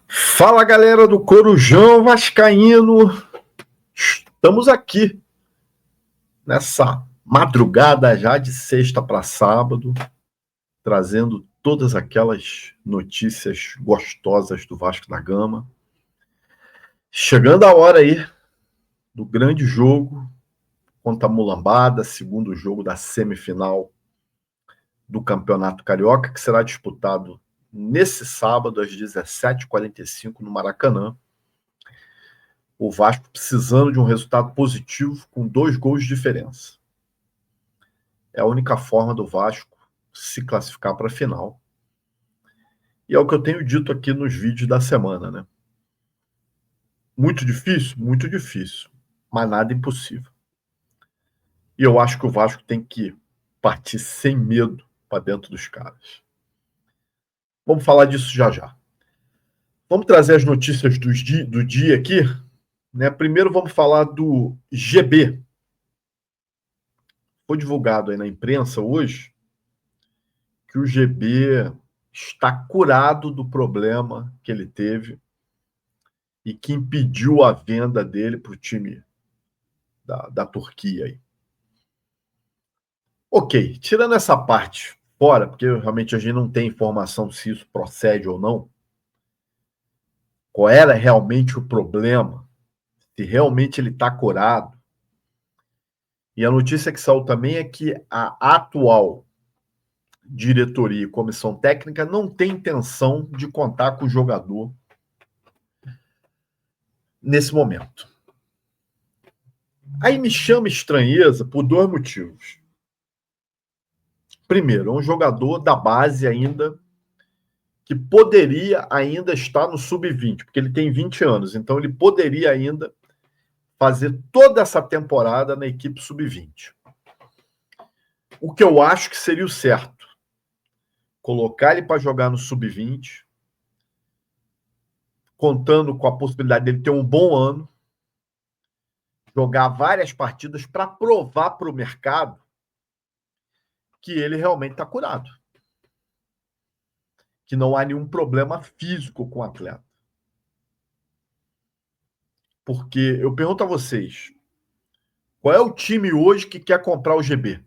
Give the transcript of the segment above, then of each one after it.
Fala, galera do Corujão Vascaíno. Estamos aqui nessa madrugada já de sexta para sábado, trazendo todas aquelas notícias gostosas do Vasco da Gama. Chegando a hora aí do grande jogo contra a Mulambada, segundo jogo da semifinal do Campeonato Carioca, que será disputado nesse sábado às 17h45 no Maracanã. O Vasco precisando de um resultado positivo com 2 gols de diferença. É a única forma do Vasco se classificar para a final. E é o que eu tenho dito aqui nos vídeos da semana, né? Muito difícil, mas nada impossível. E eu acho que o Vasco tem que partir sem medo para dentro dos caras. Vamos falar disso já já. Vamos trazer as notícias do dia aqui, né? Primeiro vamos falar do GB. Foi divulgado aí na imprensa hoje que o GB está curado do problema que ele teve e que impediu a venda dele para o time da Turquia. Aí. Ok, tirando essa parte fora, porque realmente a gente não tem informação se isso procede ou não, qual era realmente o problema, se realmente ele está curado. E a notícia que saiu também é que a atual diretoria e comissão técnica não tem intenção de contar com o jogador nesse momento. Aí me chama estranheza por 2 motivos. Primeiro, é um jogador da base ainda que poderia ainda estar no sub-20, porque ele tem 20 anos, então ele poderia ainda fazer toda essa temporada na equipe sub-20. O que eu acho que seria o certo, colocar ele para jogar no sub-20, contando com a possibilidade dele ter um bom ano, jogar várias partidas para provar para o mercado que ele realmente está curado. Que não há nenhum problema físico com o atleta. Porque eu pergunto a vocês, qual é o time hoje que quer comprar o GB?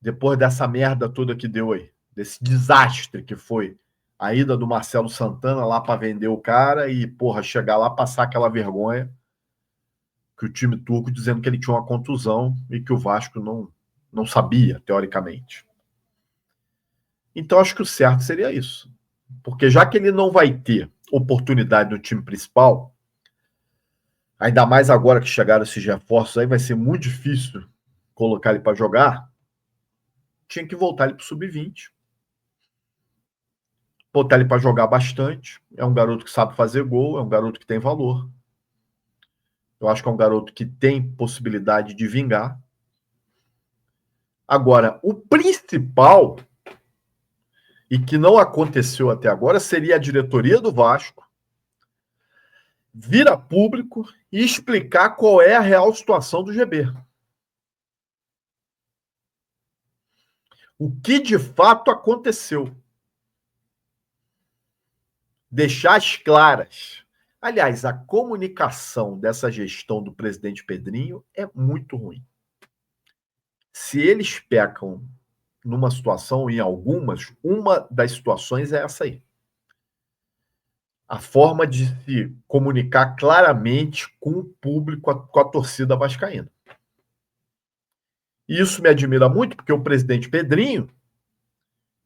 Depois dessa merda toda que deu aí, desse desastre que foi a ida do Marcelo Santana lá para vender o cara e, porra, chegar lá, passar aquela vergonha que o time turco dizendo que ele tinha uma contusão e que o Vasco não sabia, teoricamente. Então, acho que o certo seria isso. Porque já que ele não vai ter oportunidade no time principal, ainda mais agora que chegaram esses reforços aí, vai ser muito difícil colocar ele para jogar, tinha que voltar ele para o sub-20. Botar ele para jogar bastante. É um garoto que sabe fazer gol, é um garoto que tem valor. Eu acho que é um garoto que tem possibilidade de vingar. Agora, o principal, e que não aconteceu até agora, seria a diretoria do Vasco vir a público e explicar qual é a real situação do GB. O que de fato aconteceu. Deixar as claras. Aliás, a comunicação dessa gestão do presidente Pedrinho é muito ruim. Se eles pecam numa situação, em algumas, uma das situações é essa aí. A forma de se comunicar claramente com o público, com a torcida vascaína. E isso me admira muito, porque o presidente Pedrinho,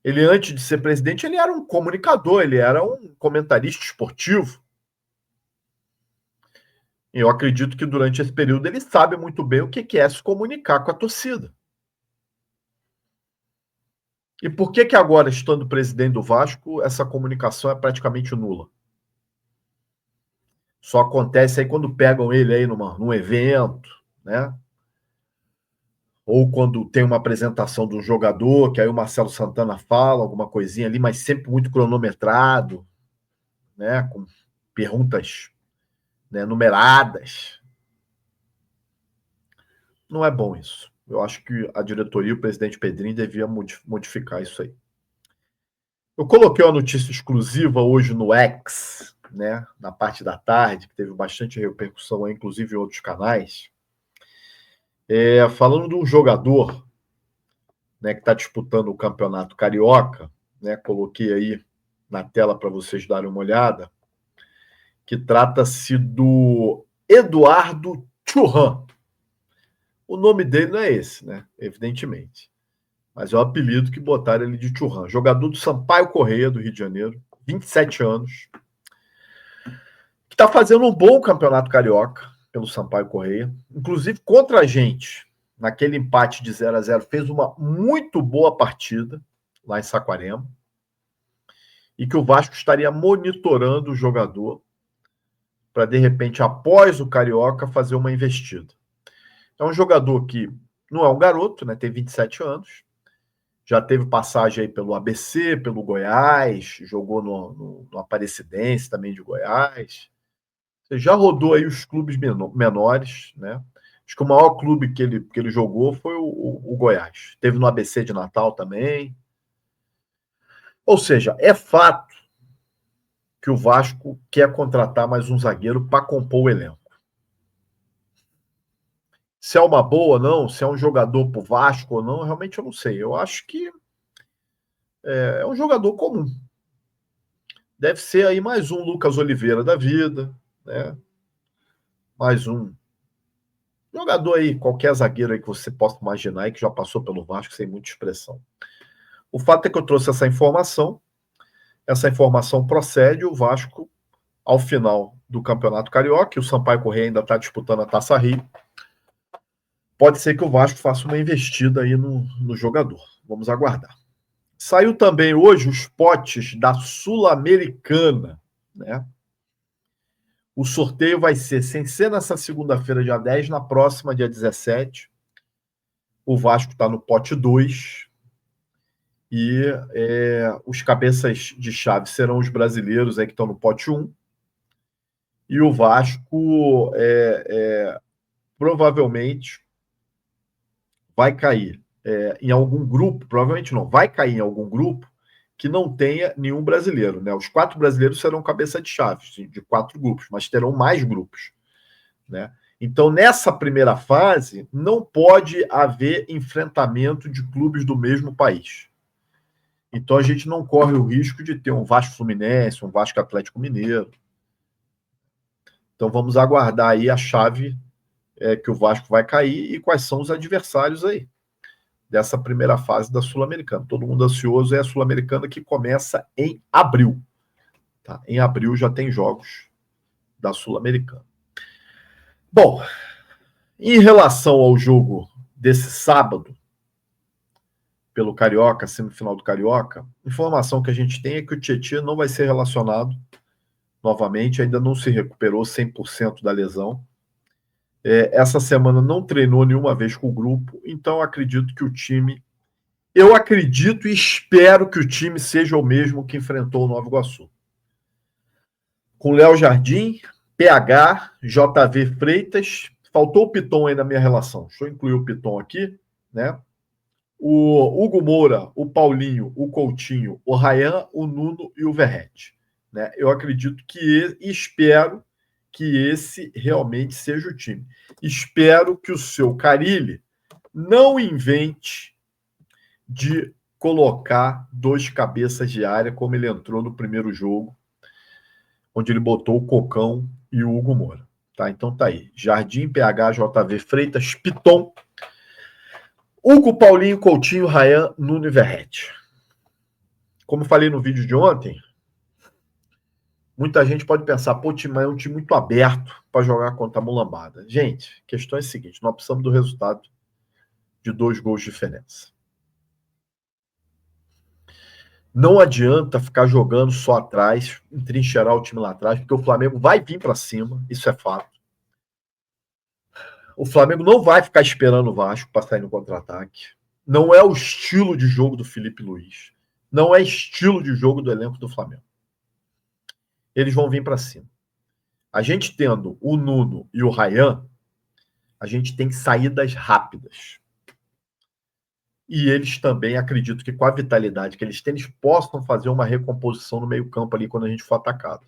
ele antes de ser presidente, ele era um comunicador, ele era um comentarista esportivo. E eu acredito que durante esse período ele sabe muito bem o que é se comunicar com a torcida. E por que agora, estando presidente do Vasco, essa comunicação é praticamente nula? Só acontece aí quando pegam ele aí num evento, né? Ou quando tem uma apresentação do jogador, que aí o Marcelo Santana fala alguma coisinha ali, mas sempre muito cronometrado, né? Com perguntas, né, numeradas. Não é bom isso. Eu acho que a diretoria e o presidente Pedrinho deviam modificar isso aí. Eu coloquei uma notícia exclusiva hoje no X, né, na parte da tarde, que teve bastante repercussão, inclusive em outros canais, falando de um jogador, né, que está disputando o Campeonato Carioca, né, coloquei aí na tela para vocês darem uma olhada, que trata-se do Eduardo Churran. O nome dele não é esse, né, evidentemente, mas é o apelido que botaram ele de Churran. Jogador do Sampaio Corrêa, do Rio de Janeiro, 27 anos, que está fazendo um bom Campeonato Carioca pelo Sampaio Corrêa, inclusive contra a gente, naquele empate de 0-0, fez uma muito boa partida lá em Saquarema, e que o Vasco estaria monitorando o jogador para, de repente, após o Carioca, fazer uma investida. É um jogador que não é um garoto, né? Tem 27 anos, já teve passagem aí pelo ABC, pelo Goiás, jogou no Aparecidense também de Goiás. Você já rodou aí os clubes menores, né? Acho que o maior clube que ele jogou foi o Goiás. Teve no ABC de Natal também. Ou seja, é fato que o Vasco quer contratar mais um zagueiro para compor o elenco. Se é uma boa ou não, se é um jogador para o Vasco ou não, realmente eu não sei. Eu acho que é um jogador comum. Deve ser aí mais um Lucas Oliveira da vida, né? Mais um jogador aí, qualquer zagueiro aí que você possa imaginar e que já passou pelo Vasco sem muita expressão. O fato é que eu trouxe essa informação procede, o Vasco, ao final do Campeonato Carioca, e o Sampaio Corrêa ainda está disputando a Taça Rio, pode ser que o Vasco faça uma investida aí no jogador. Vamos aguardar. Saiu também hoje os potes da Sul-Americana, né? O sorteio vai ser, sem ser nessa segunda-feira, dia 10, na próxima, dia 17. O Vasco está no pote 2. E os cabeças de chave serão os brasileiros aí que estão no pote 1. E o Vasco provavelmente vai cair em algum grupo, provavelmente não, vai cair em algum grupo que não tenha nenhum brasileiro, né? Os 4 brasileiros serão cabeça de chave, de 4 grupos, mas terão mais grupos, né? Então, nessa primeira fase, não pode haver enfrentamento de clubes do mesmo país. Então, a gente não corre o risco de ter um Vasco Fluminense, um Vasco Atlético Mineiro. Então, vamos aguardar aí a chave que o Vasco vai cair e quais são os adversários aí dessa primeira fase da Sul-Americana. Todo mundo ansioso, é a Sul-Americana que começa em abril. Tá? Em abril já tem jogos da Sul-Americana. Bom, em relação ao jogo desse sábado, pelo Carioca, semifinal do Carioca, informação que a gente tem é que o Tietchan não vai ser relacionado novamente, ainda não se recuperou 100% da lesão. Essa semana não treinou nenhuma vez com o grupo, então acredito que o time... Eu acredito e espero que o time seja o mesmo que enfrentou o Nova Iguaçu. Com Léo Jardim, PH, JV Freitas, faltou o Piton aí na minha relação. Deixa eu incluir o Piton aqui, né? O Hugo Moura, o Paulinho, o Coutinho, o Ryan, o Nuno e o Verrete. Né? Eu acredito que e espero que esse realmente seja o time. Espero que o seu Carille não invente de colocar 2 cabeças de área, como ele entrou no primeiro jogo, onde ele botou o Cocão e o Hugo Moura. Tá? Então tá aí. Jardim, PH, JV Freitas, Piton, Hugo, Paulinho, Coutinho, Ryan, Nuno e Verrete. Como falei no vídeo de ontem, muita gente pode pensar, pô, o time é um time muito aberto para jogar contra a mulambada. Gente, a questão é a seguinte, nós precisamos do resultado de 2 gols de diferença. Não adianta ficar jogando só atrás, entrincheirar o time lá atrás, porque o Flamengo vai vir para cima, isso é fato. O Flamengo não vai ficar esperando o Vasco para sair no contra-ataque. Não é o estilo de jogo do Felipe Luiz. Não é estilo de jogo do elenco do Flamengo. Eles vão vir para cima. A gente tendo o Nuno e o Ryan, a gente tem saídas rápidas. E eles também, acredito que com a vitalidade que eles têm, eles possam fazer uma recomposição no meio-campo ali quando a gente for atacado.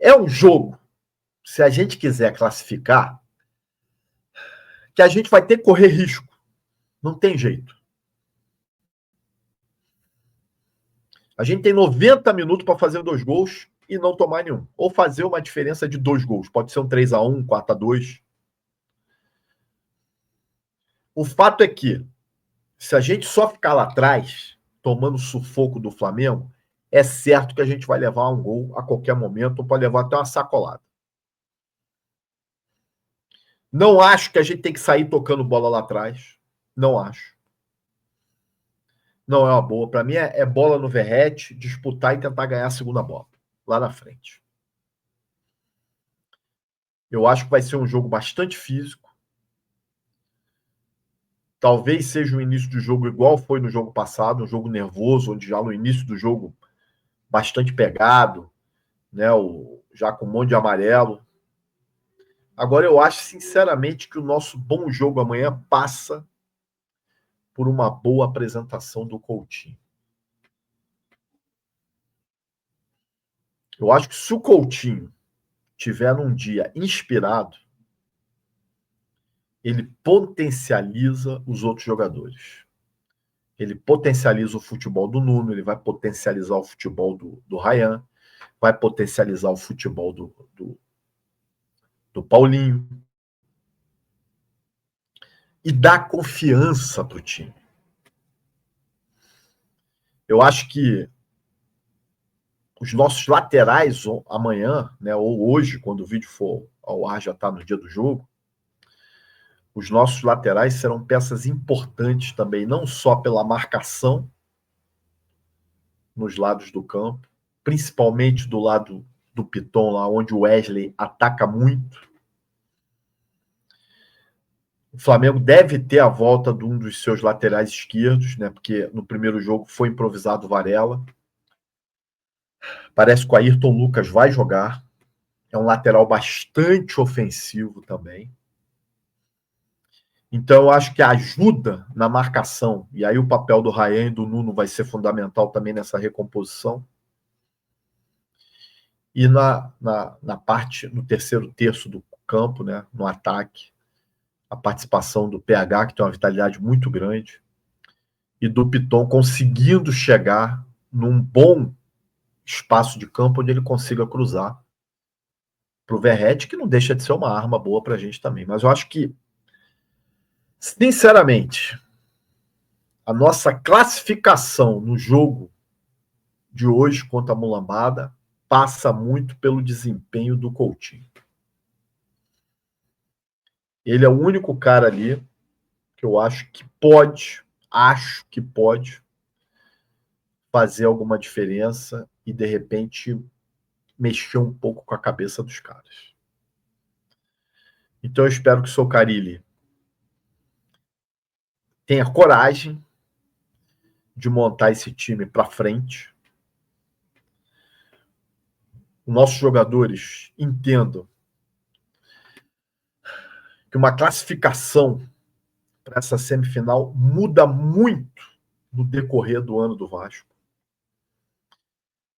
É um jogo, se a gente quiser classificar, que a gente vai ter que correr risco. Não tem jeito. A gente tem 90 minutos para fazer 2 gols e não tomar nenhum. Ou fazer uma diferença de 2 gols. Pode ser um 3-1, 4-2. O fato é que, se a gente só ficar lá atrás, tomando sufoco do Flamengo, é certo que a gente vai levar um gol a qualquer momento, ou pode levar até uma sacolada. Não acho que a gente tem que sair tocando bola lá atrás. Não acho. Não é uma boa. Para mim é bola no verrete, disputar e tentar ganhar a segunda bola. Lá na frente. Eu acho que vai ser um jogo bastante físico. Talvez seja um início de jogo igual foi no jogo passado, um jogo nervoso, onde já no início do jogo, bastante pegado, né? Já com um monte de amarelo. Agora, eu acho, sinceramente, que o nosso bom jogo amanhã passa por uma boa apresentação do Coutinho. Eu acho que se o Coutinho tiver num dia inspirado, ele potencializa os outros jogadores. Ele potencializa o futebol do Nuno, ele vai potencializar o futebol do Ryan, vai potencializar o futebol do Paulinho. E dá confiança para o time. Eu acho que os nossos laterais amanhã, né, ou hoje, quando o vídeo for ao ar, já está no dia do jogo, os nossos laterais serão peças importantes também, não só pela marcação nos lados do campo, principalmente do lado do Piton, lá onde o Wesley ataca muito. O Flamengo deve ter a volta de um dos seus laterais esquerdos, né? Porque no primeiro jogo foi improvisado o Varela. Parece que o Ayrton Lucas vai jogar. É um lateral bastante ofensivo também. Então, eu acho que a ajuda na marcação, e aí o papel do Ryan e do Nuno vai ser fundamental também nessa recomposição. E na parte, no terceiro terço do campo, né, no ataque, a participação do PH, que tem uma vitalidade muito grande, e do Piton conseguindo chegar num bom espaço de campo onde ele consiga cruzar para o Verratti, que não deixa de ser uma arma boa para a gente também. Mas eu acho que, sinceramente, a nossa classificação no jogo de hoje contra a Mulambada passa muito pelo desempenho do Coutinho. Ele é o único cara ali que eu acho que pode fazer alguma diferença e, de repente, mexer um pouco com a cabeça dos caras. Então, eu espero que o Soucarilli tenha coragem de montar esse time para frente. Nossos jogadores entendam que uma classificação para essa semifinal muda muito no decorrer do ano do Vasco.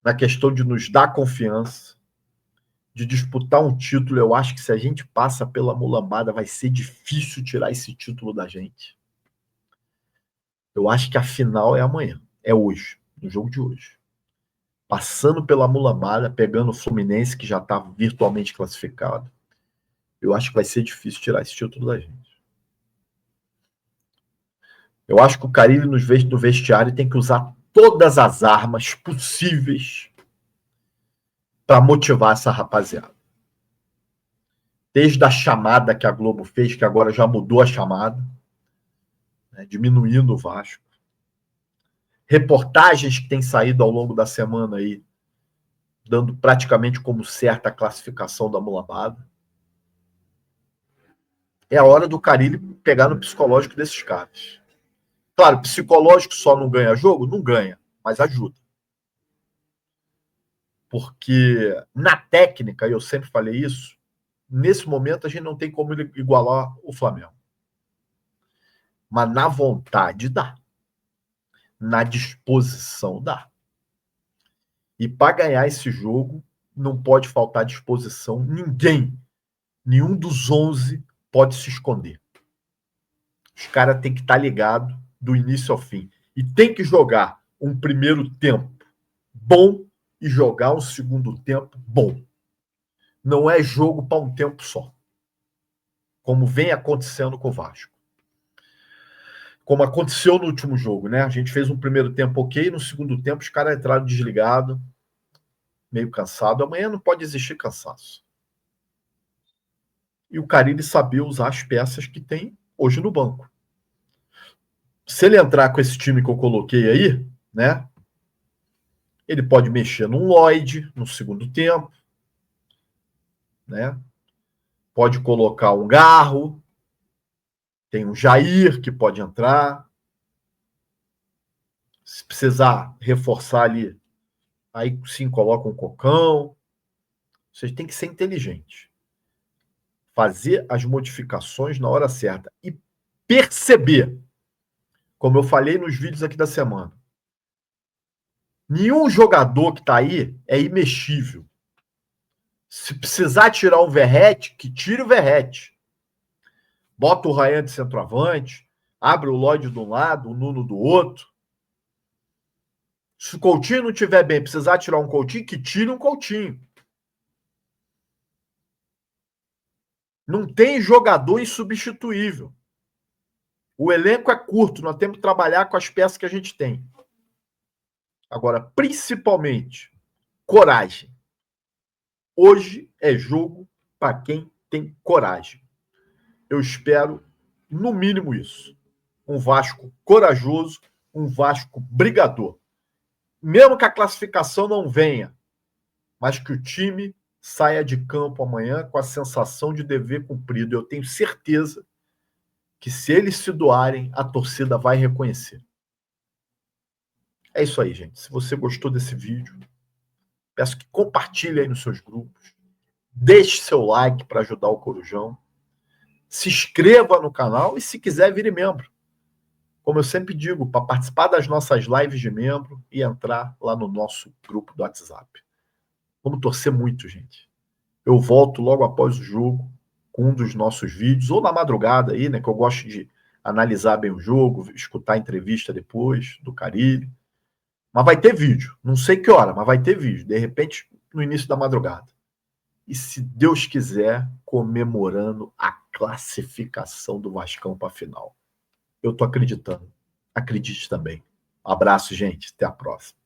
Na questão de nos dar confiança, de disputar um título, eu acho que se a gente passa pela mulambada, vai ser difícil tirar esse título da gente. Eu acho que a final é amanhã, é hoje, no jogo de hoje. Passando pela mulambada, pegando o Fluminense, que já está virtualmente classificado, eu acho que vai ser difícil tirar esse título da gente. Eu acho que o Carille no vestiário tem que usar todas as armas possíveis para motivar essa rapaziada. Desde a chamada que a Globo fez, que agora já mudou a chamada, né, diminuindo o Vasco. Reportagens que têm saído ao longo da semana aí, dando praticamente como certa a classificação da mulambada. É a hora do Carille pegar no psicológico desses caras. Claro, psicológico só não ganha jogo? Não ganha, mas ajuda. Porque na técnica, e eu sempre falei isso, nesse momento a gente não tem como igualar o Flamengo. Mas na vontade dá. Na disposição dá. E para ganhar esse jogo, não pode faltar disposição. Ninguém, nenhum dos 11 pode se esconder. Os caras têm que estar ligados do início ao fim. E tem que jogar um primeiro tempo bom e jogar um segundo tempo bom. Não é jogo para um tempo só. Como vem acontecendo com o Vasco. Como aconteceu no último jogo, né? A gente fez um primeiro tempo ok, no segundo tempo os caras entraram desligados, meio cansado. Amanhã não pode existir cansaço. E o Carille sabia usar as peças que tem hoje no banco. Se ele entrar com esse time que eu coloquei aí, né? Ele pode mexer num Lloyd no segundo tempo, né? Pode colocar um Garro, tem um Jair que pode entrar. Se precisar reforçar ali, aí sim coloca um Cocão. Vocês têm que ser inteligentes. Fazer as modificações na hora certa e perceber, como eu falei nos vídeos aqui da semana, nenhum jogador que está aí é imexível. Se precisar tirar o Verratti, que tire o Verratti. Bota o Ryan de centroavante, abre o Lloyd de um lado, o Nuno do outro. Se o Coutinho não estiver bem, precisar tirar um Coutinho, que tire um Coutinho. Não tem jogador insubstituível. O elenco é curto, nós temos que trabalhar com as peças que a gente tem. Agora, principalmente, coragem. Hoje é jogo para quem tem coragem. Eu espero, no mínimo, isso. Um Vasco corajoso, um Vasco brigador. Mesmo que a classificação não venha, mas que o time saia de campo amanhã com a sensação de dever cumprido. Eu tenho certeza que se eles se doarem, a torcida vai reconhecer. É isso aí, gente. Se você gostou desse vídeo, peço que compartilhe aí nos seus grupos, deixe seu like para ajudar o Corujão, se inscreva no canal e, se quiser, vire membro. Como eu sempre digo, para participar das nossas lives de membro e entrar lá no nosso grupo do WhatsApp. Vamos torcer muito, gente. Eu volto logo após o jogo com um dos nossos vídeos, ou na madrugada aí, né, que eu gosto de analisar bem o jogo, escutar a entrevista depois do Carille. Mas vai ter vídeo. Não sei que hora, mas vai ter vídeo. De repente, no início da madrugada. E, se Deus quiser, comemorando a classificação do Vascão para a final. Eu tô acreditando. Acredite também. Um abraço, gente. Até a próxima.